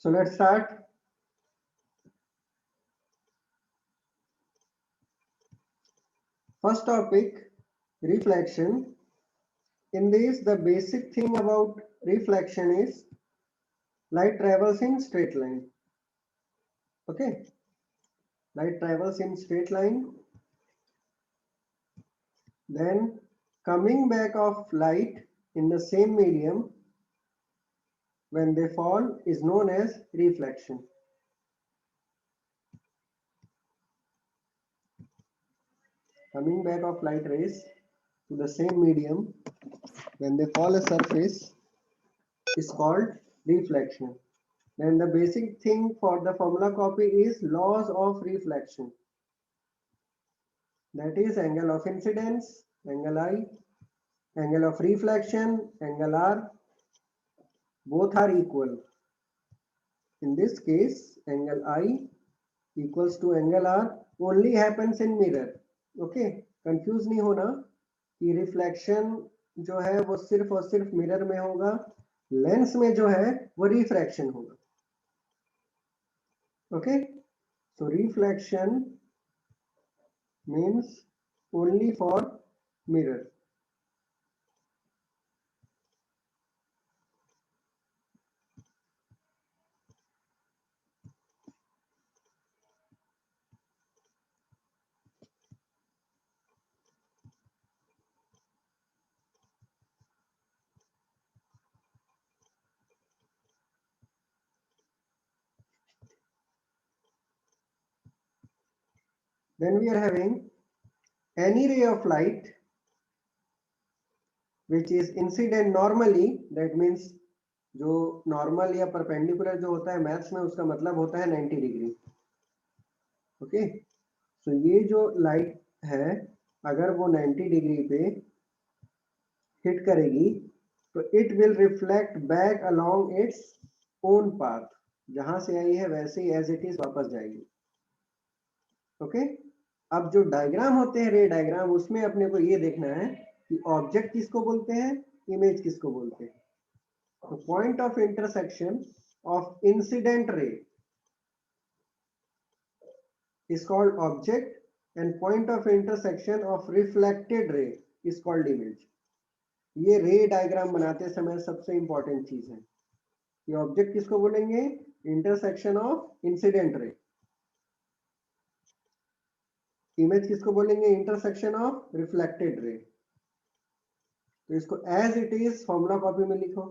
So let's start. First topic, reflection. In this, the basic thing about reflection is light travels in straight line. Okay, light travels in straight line. Then coming back of light in the same medium when they fall is known as reflection. Coming back of light rays to the same medium when they fall a surface is called reflection. Then the basic thing for the formula copy is laws of reflection. That is angle of incidence, angle I, angle of reflection, angle R, both are equal. In this case, angle I equals to angle R only happens in mirror. Okay, confuse नहीं होना कि reflection जो है वो सिर्फ और सिर्फ mirror में होगा, लेंस में जो है वो रिफ्रैक्शन होगा. Okay, so reflection means only for mirror. Then we are having any ray of light which is incident normally, that means जो नॉर्मल या परपेंडिकुलर जो होता है मैथ्स में उसका मतलब होता है 90 डिग्री. ओके, सो ये जो लाइट है अगर वो 90 डिग्री पे हिट करेगी तो it will reflect back along its own path. जहां से आई है वैसे ही एज इट इज वापस जाएगी. ओके, अब जो डायग्राम होते हैं रे डायग्राम, उसमें अपने को ये देखना है कि ऑब्जेक्ट किसको बोलते हैं, इमेज किसको बोलते हैं. तो point of intersection of incident रे is called object and point of intersection of reflected ray is called image. ये रे डायग्राम बनाते समय सबसे इंपॉर्टेंट चीज है. ये ऑब्जेक्ट किसको बोलेंगे, intersection of incident ray. Image किसको बोलेंगे, इंटरसेक्शन ऑफ रिफ्लेक्टेड रे. तो इसको as it is formula copy में लिखो.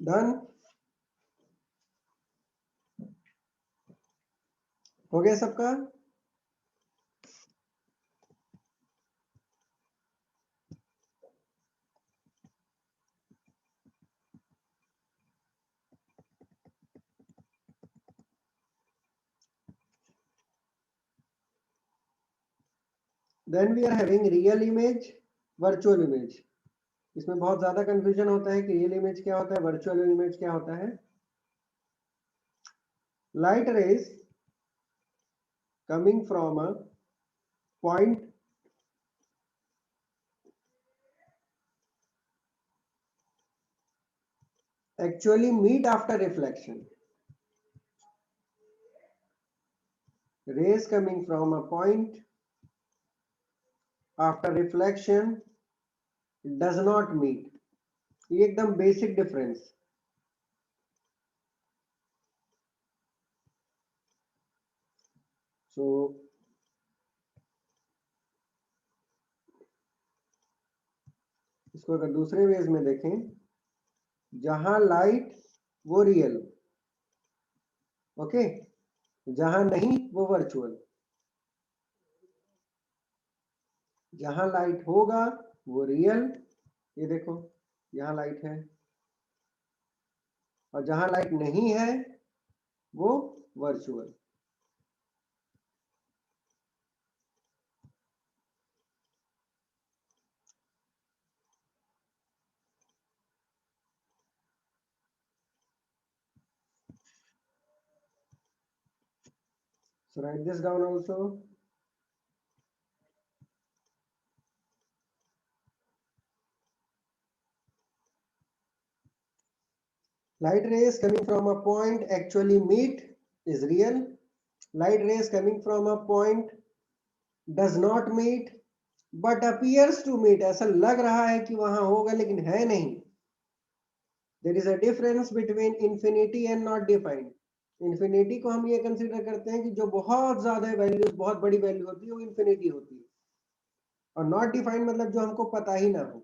डन, हो गया सबका? Then we are having real image, virtual image. इसमें बहुत ज्यादा कंफ्यूजन होता है कि रियल इमेज क्या होता है, वर्चुअल इमेज क्या होता है। Light rays coming from a point actually meet after reflection. Rays coming from a point after reflection does not meet. ये एकदम बेसिक डिफरेंस। सो इसको अगर दूसरे वेज में देखें, जहां लाइट वो रियल, ओके, जहां नहीं वो वर्चुअल। जहां लाइट होगा वो रियल, ये देखो यहां लाइट है, और जहां लाइट नहीं है वो virtual. So write this down also. Light rays coming from a point actually meet is real. Light rays coming from a point does not meet but appears to meet. ऐसा लग रहा है कि वहां होगा लेकिन है नहीं। There is a difference between infinity and not defined. Infinity को हम ये कंसीडर करते हैं कि जो बहुत ज्यादा वैल्यूज, बहुत बड़ी वैल्यू होती है वो infinity होती है, और not defined मतलब जो हमको पता ही ना हो।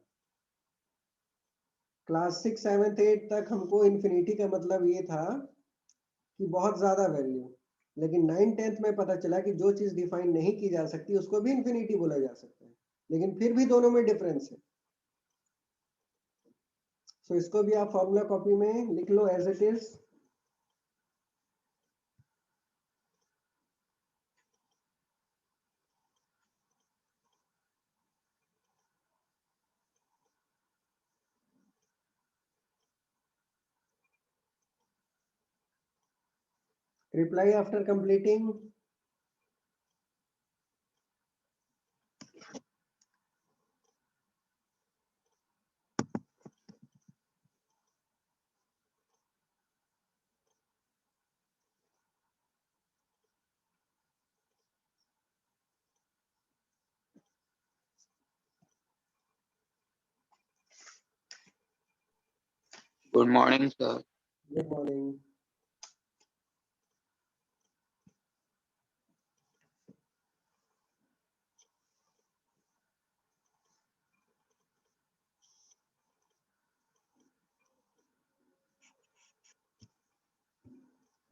क्लास 6, 7, 8 तक हमको infinity का मतलब ये था कि बहुत ज्यादा वैल्यू, लेकिन 9, 10th में पता चला कि जो चीज डिफाइन नहीं की जा सकती उसको भी इंफिनिटी बोला जा सकता है, लेकिन फिर भी दोनों में डिफरेंस है। सो इसको भी आप फॉर्मूला कॉपी में लिख लो as it is. Reply after completing. Good morning, sir. Good morning.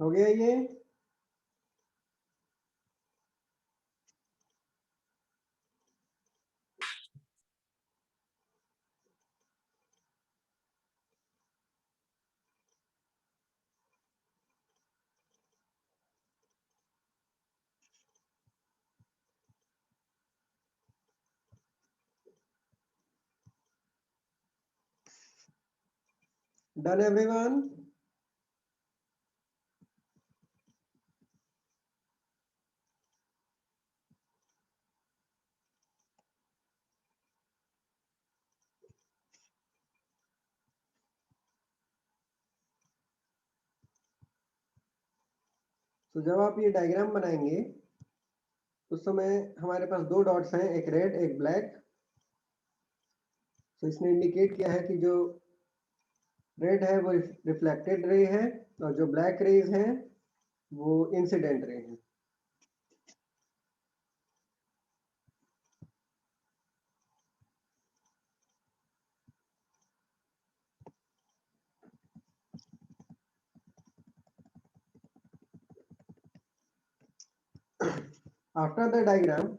हो गया ये? Done everyone? तो जब आप ये डायग्राम बनाएंगे उस समय हमारे पास दो डॉट्स हैं, एक रेड एक ब्लैक। तो इसने इंडिकेट किया है कि जो रेड है वो रिफ्लेक्टेड रे है, और जो ब्लैक रेज हैं वो इंसिडेंट रे हैं। After the diagram,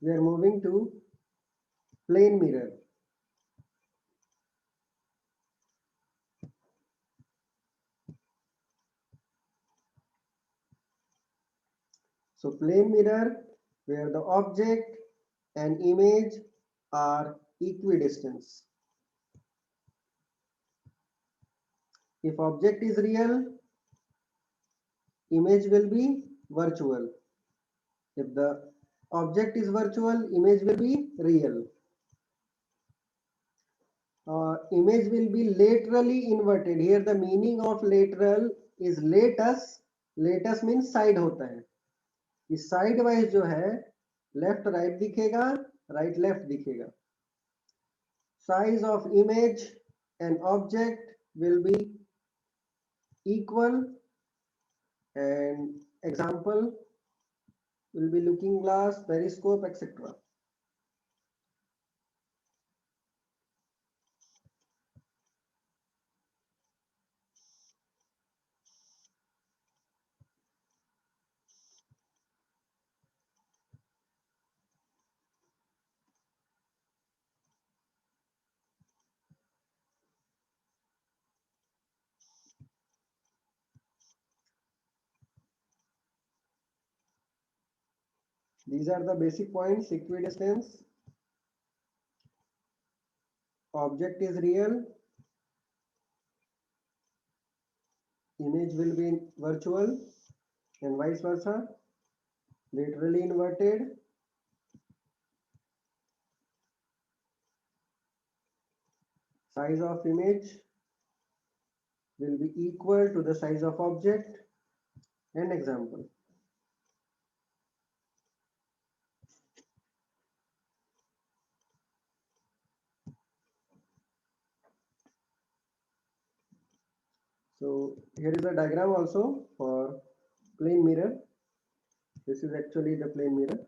we are moving to plane mirror. So plane mirror, where the object and image are equidistant. If object is real, image will be virtual. If the object is virtual, image will be real. Image will be laterally inverted. Here the meaning of lateral is latus. Latus means side होता है. इस side wise जो है left right दिखेगा, right left दिखेगा. Size of image and object will be equal, and example will be looking glass, periscope, etc. These are the basic points: equidistance, object is real, image will be virtual, and vice versa, laterally inverted, size of image will be equal to the size of object, and example. So here is a diagram also for plane mirror. This is actually the plane mirror.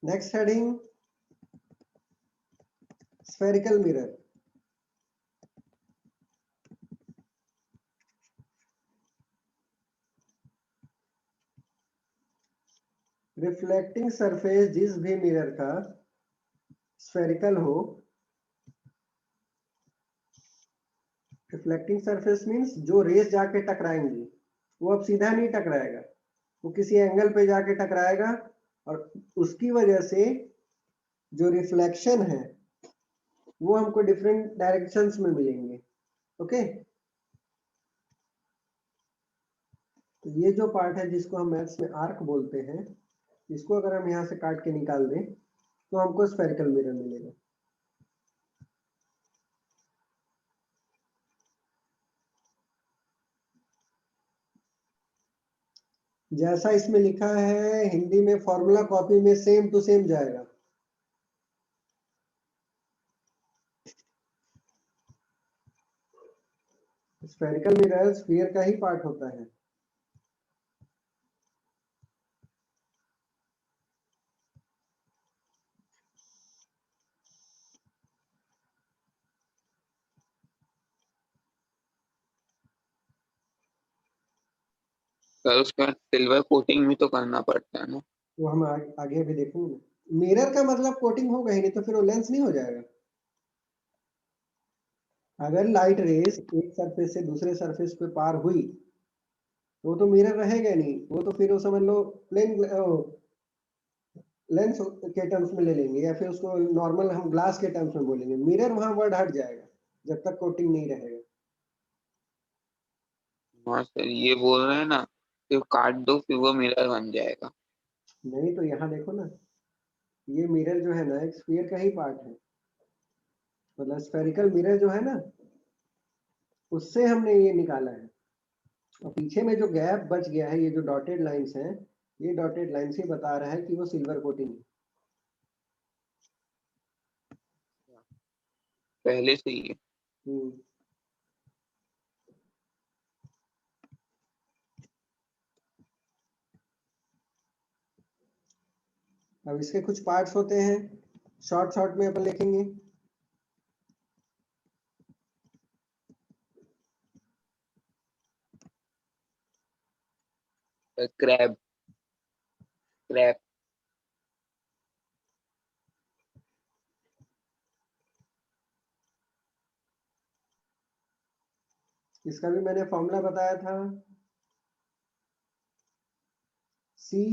Next heading, spherical mirror. Reflecting surface जिस भी mirror का spherical हो, reflecting surface means जो race जाके टकराएंगी वो अब सीधा नहीं टकराएगा, वो किसी एंगल पे जाके टकराएगा, और उसकी वजह से जो रिफ्लेक्शन है वो हमको डिफरेंट डायरेक्शंस में मिलेंगे. ओके, तो ये जो पार्ट है जिसको हम मैथ्स में आर्क बोलते हैं, इसको अगर हम यहाँ से काट के निकाल दें तो हमको स्फेरिकल मिरर मिलेगा. जैसा इसमें लिखा है हिंदी में फॉर्मूला कॉपी में सेम टू सेम जाएगा. स्फेरिकल मिरर स्फीयर का ही पार्ट होता है. सर उसका सिल्वर कोटिंग भी तो करना पड़ता है ना. वो हम आगे भी देखेंगे. मिरर का मतलब कोटिंग होगा ही नहीं, तो फिर वो लेंस नहीं हो जाएगा. अगर लाइट रेस एक सरफेस से दूसरे सरफेस पे पार हुई तो वो तो मिरर रहेगा नहीं, वो तो फिर वो समझ लो प्लेन लेंस के टर्म्स में ले लेंगे, या फिर उसको नॉर्मल हम ग्लास के टर्म्स में बोलेंगे. मिरर वहां वर्ड हट जाएगा जब तक कोटिंग नहीं रहेगा. हाँ सर, ये बोल रहे हैं ना कि काट दो फिर वो मिरर बन जाएगा. नहीं तो यहाँ देखो ना, ये मिरर जो है ना एक स्फीयर का ही पार्ट है, मतलब स्फेरिकल मिरर जो है ना उससे हमने ये निकाला है। और पीछे में जो गैप बच गया है, ये जो डॉटेड लाइंस हैं, ये डॉटेड लाइन से बता रहा है कि वो सिल्वर कोटिंग है। पहले से ही है। हम्म। अब इसके कुछ पार्ट्स होते हैं, शॉर्ट शॉर्ट में अपन लिखेंगे। क्रैब, क्रैप, इसका भी मैंने फॉर्मूला बताया था, C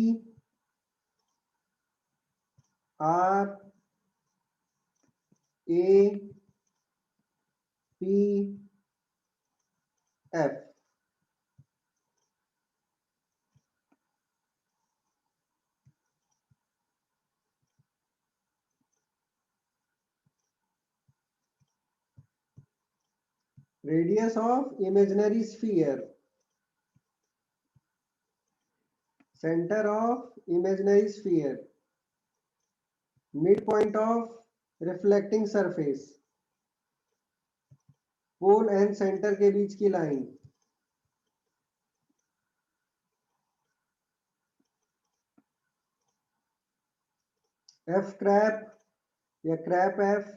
R A P F. Radius of imaginary sphere, centre of imaginary sphere, mid point of reflecting surface, pole and centre के बीच की लाइन, एफ क्रैप या crap F,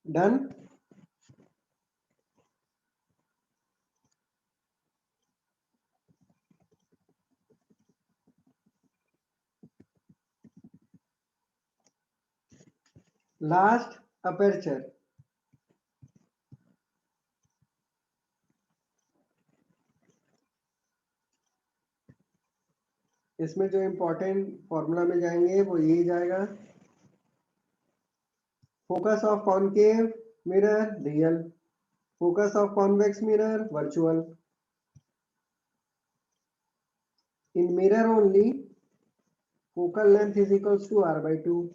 done. Last aperture, इसमें जो इंपॉर्टेंट फॉर्मूला में जाएंगे वो ये जाएगा, focus of concave mirror real, focus of convex mirror virtual, in mirror only focal length is equals to r by 2.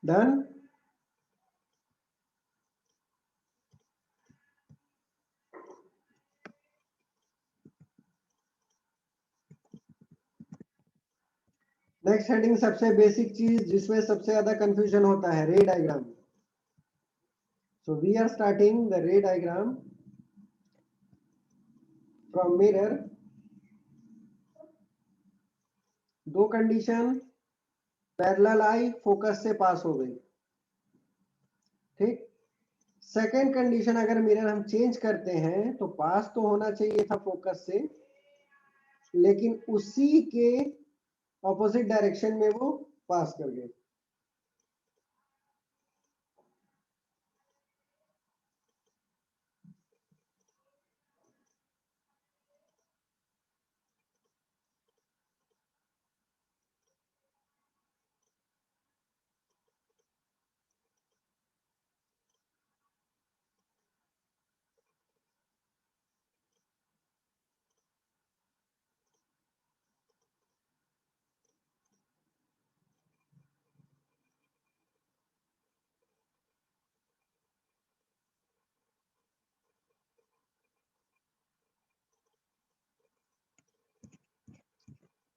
Done. Next heading सबसे basic चीज जिसमें सबसे ज्यादा कंफ्यूजन होता है, ray diagram. So we are starting the ray diagram from mirror. दो condition, parallel आई focus से पास हो गई, ठीक। सेकेंड कंडीशन, अगर मिरर हम चेंज करते हैं तो पास तो होना चाहिए था फोकस से, लेकिन उसी के ऑपोजिट डायरेक्शन में वो पास कर गए।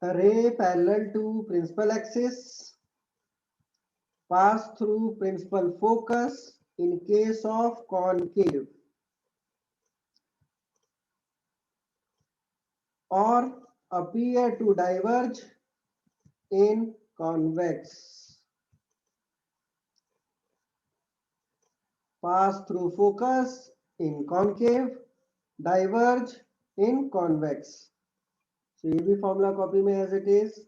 A ray parallel to principal axis pass through principal focus in case of concave or appear to diverge in convex. Pass through focus in concave, diverge in convex. So ये भी formula copy में as it is.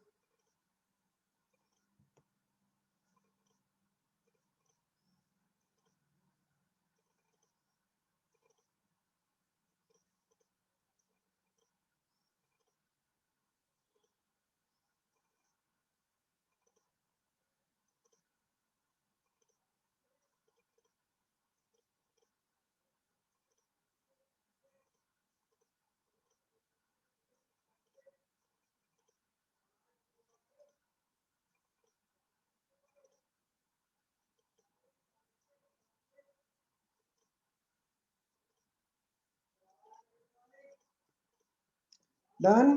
Done.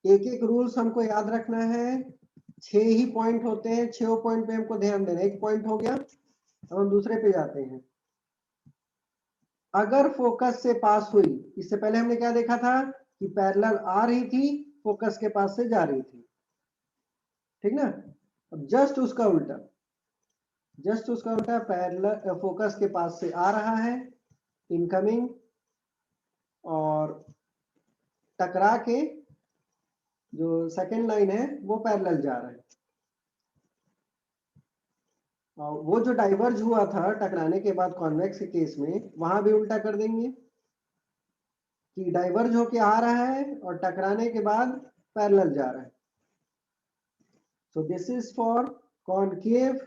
एक एक rules हमको याद रखना है। 6 ही point होते हैं, 6 पॉइंट पे हमको ध्यान देना। एक पॉइंट हो गया, अब हम दूसरे पे जाते हैं। अगर फोकस से पास हुई, इससे पहले हमने क्या देखा था कि पैरेलल आ रही थी, फोकस के पास से जा रही थी, ठीक ना। अब जस्ट उसका उल्टा, पैरेलल फोकस के पास से आ रहा है इनकमिंग, और टकरा के जो सेकेंड लाइन है वो पैरेलल जा रहा है। और वो जो डाइवर्ज हुआ था टकराने के बाद कॉन्वेक्स के केस में, वहां भी उल्टा कर देंगे कि डाइवर्ज होके आ रहा है और टकराने के बाद पैरेलल जा रहा है। So this is for concave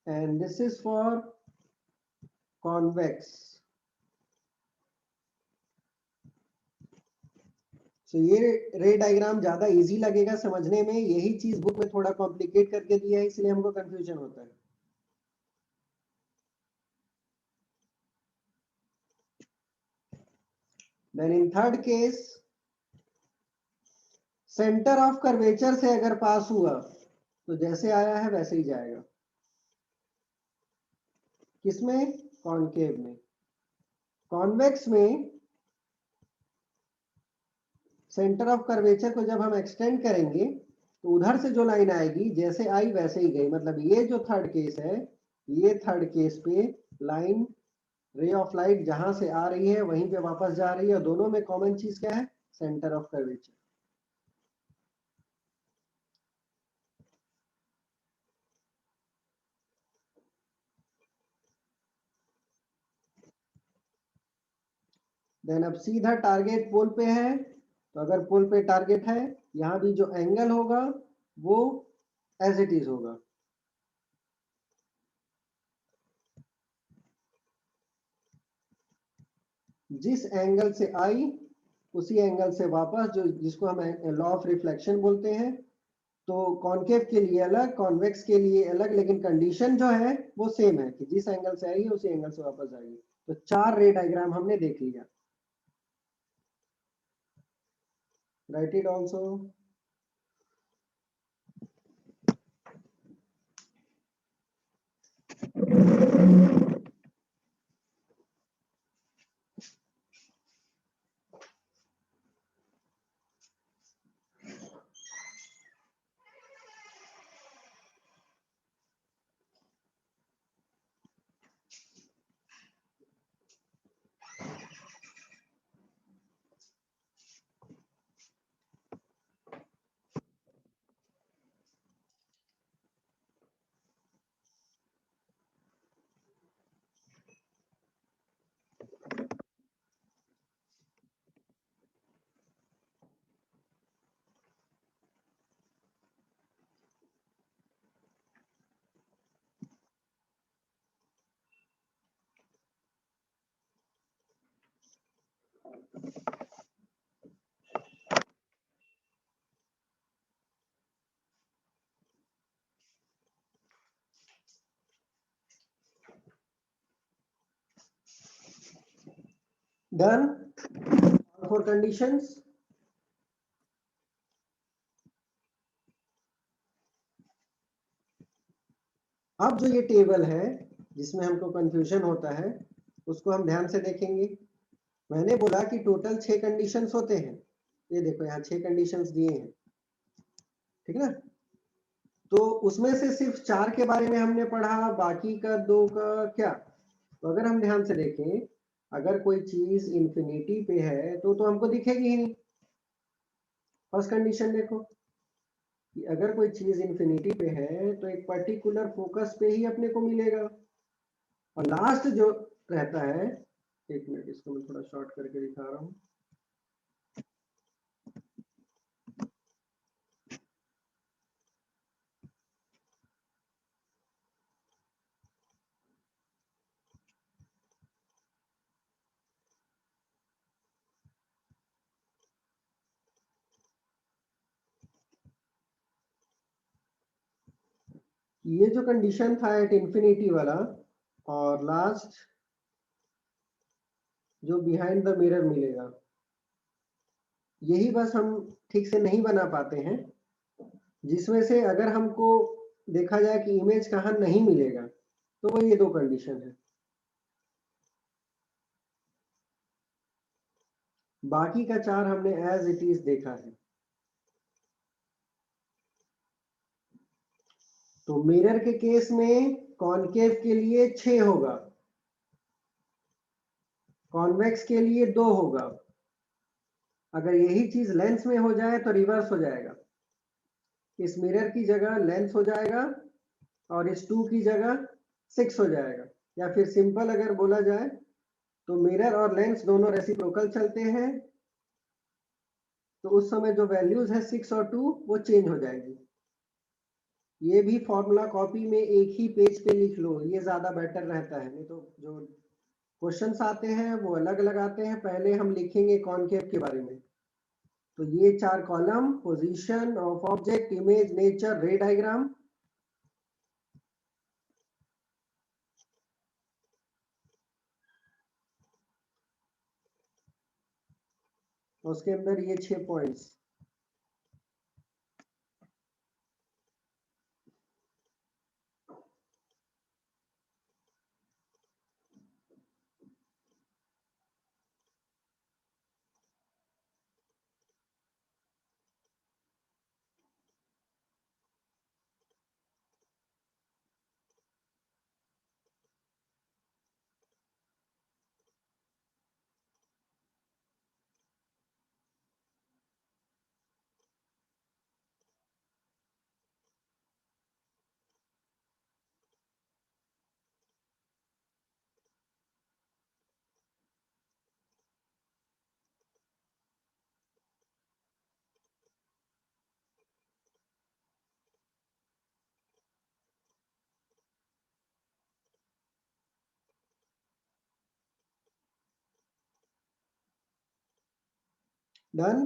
and this is for convex. So ये रे डायग्राम ज्यादा इजी लगेगा समझने में। यही चीज बुक में थोड़ा कॉम्प्लिकेट करके दिया है, इसलिए हमको कंफ्यूजन होता है। Then in third case, centre of curvature से अगर पास हुआ तो जैसे आया है वैसे ही जाएगा। किसमें? कॉनकेव में। कॉन्वेक्स में सेंटर ऑफ कर्वेचर को जब हम एक्सटेंड करेंगे तो उधर से जो लाइन आएगी जैसे आई वैसे ही गई। मतलब ये जो थर्ड केस है, ये थर्ड केस पे लाइन, रे ऑफ लाइट जहां से आ रही है वहीं पे वापस जा रही है, और दोनों में कॉमन चीज क्या है? Centre of curvature. देन अब सीधा टारगेट पोल पे है, तो अगर पोल पे टारगेट है, यहां भी जो एंगल होगा वो एज इट इज होगा। जिस एंगल से आई उसी एंगल से वापस, जो जिसको हम लॉ ऑफ रिफ्लेक्शन बोलते हैं। तो कॉनकेव के लिए अलग, कॉन्वेक्स के लिए अलग, लेकिन कंडीशन जो है वो सेम है कि जिस एंगल से आई है उसी एंगल से वापस आएगी। तो 4 रे डायग्राम हमने देख लिया। write it also. Done. All four conditions. अब जो ये टेबल है जिसमें हमको कंफ्यूजन होता है उसको हम ध्यान से देखेंगे। मैंने बोला कि टोटल 6 कंडीशंस होते हैं। ये देखो यहाँ 6 कंडीशंस दिए हैं, ठीक ना। तो उसमें से सिर्फ 4 के बारे में हमने पढ़ा, बाकी का 2 का क्या। तो अगर हम ध्यान से देखें, अगर कोई चीज इंफिनिटी पे है तो हमको दिखेगी ही नहीं। फर्स्ट कंडीशन देखो कि अगर कोई चीज इंफिनिटी पे है तो एक पर्टिकुलर फोकस पे ही अपने को मिलेगा। और लास्ट जो रहता है, एक मिनट इसको मैं थोड़ा शॉर्ट करके दिखा रहा हूँ। ये जो कंडीशन था एट इंफिनिटी वाला, और लास्ट जो बिहाइंड द मिरर मिलेगा, यही बस हम ठीक से नहीं बना पाते हैं। जिसमें से अगर हमको देखा जाए कि इमेज कहाँ नहीं मिलेगा तो वो ये 2 कंडीशन है। बाकी का 4 हमने एज इट इज देखा है। तो मिरर के केस में कॉनकेव के लिए 6 होगा, कॉन्वेक्स के लिए 2 होगा। अगर यही चीज लेंस में हो जाए तो रिवर्स हो जाएगा। इस मिरर की जगह लेंस हो जाएगा और इस 2 की जगह 6 हो जाएगा। या फिर सिंपल अगर बोला जाए तो मिरर और लेंस दोनों रेसिप्रोकल चलते हैं, तो उस समय जो वैल्यूज है 6 और 2 वो चेंज हो जाएगी। ये भी फॉर्मूला कॉपी में एक ही पेज पे लिख लो, ये ज्यादा बेटर रहता है। नहीं तो जो क्वेश्चंस आते हैं वो अलग अलग आते हैं। पहले हम लिखेंगे कॉनकेव के बारे में। तो ये 4 column, position of object, image, nature, रे डायग्राम। उसके अंदर ये 6 पॉइंट्स। डन।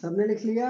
सबने लिख लिया?